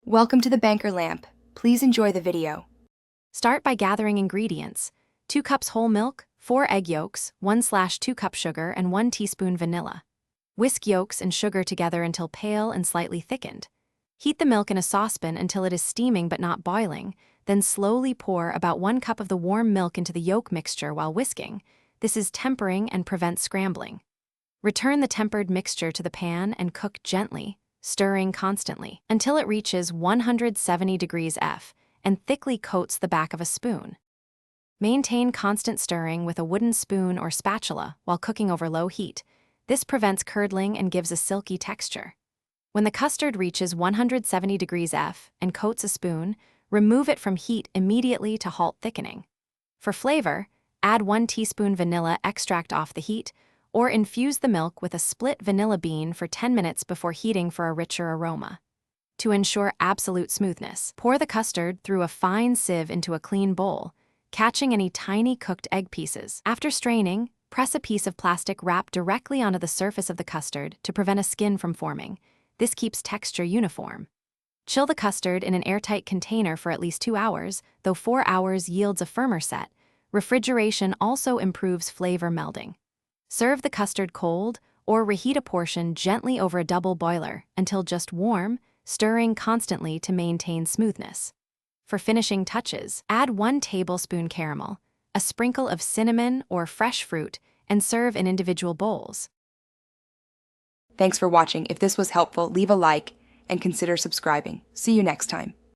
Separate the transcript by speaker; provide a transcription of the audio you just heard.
Speaker 1: Welcome to the Banker Lamp. Please enjoy the video.
Speaker 2: Start by gathering ingredients: 2 cups whole milk, 4 egg yolks, 1/2 cup sugar, and 1 teaspoon vanilla. Whisk yolks and sugar together until pale and slightly thickened. Heat the milk in a saucepan until it is steaming but not boiling, then slowly pour about 1 cup of the warm milk into the yolk mixture while whisking. This is tempering and prevents scrambling. Return the tempered mixture to the pan and cook gently, stirring constantly, until it reaches 170 degrees F and thickly coats the back of a spoon. Maintain constant stirring with a wooden spoon or spatula while cooking over low heat. This prevents curdling and gives a silky texture. When the custard reaches 170 degrees F and coats a spoon, remove it from heat immediately to halt thickening. For flavor, add 1 teaspoon vanilla extract off the heat, or infuse the milk with a split vanilla bean for 10 minutes before heating for a richer aroma. To ensure absolute smoothness, pour the custard through a fine sieve into a clean bowl, catching any tiny cooked egg pieces. After straining, press a piece of plastic wrap directly onto the surface of the custard to prevent a skin from forming. This keeps texture uniform. Chill the custard in an airtight container for at least 2 hours, though 4 hours yields a firmer set. Refrigeration also improves flavor melding. Serve the custard cold, or reheat a portion gently over a double boiler until just warm, stirring constantly to maintain smoothness. For finishing touches, add 1 tablespoon caramel, a sprinkle of cinnamon or fresh fruit, and serve in individual bowls.
Speaker 1: Thanks for watching. If this was helpful, leave a like and consider subscribing. See you next time.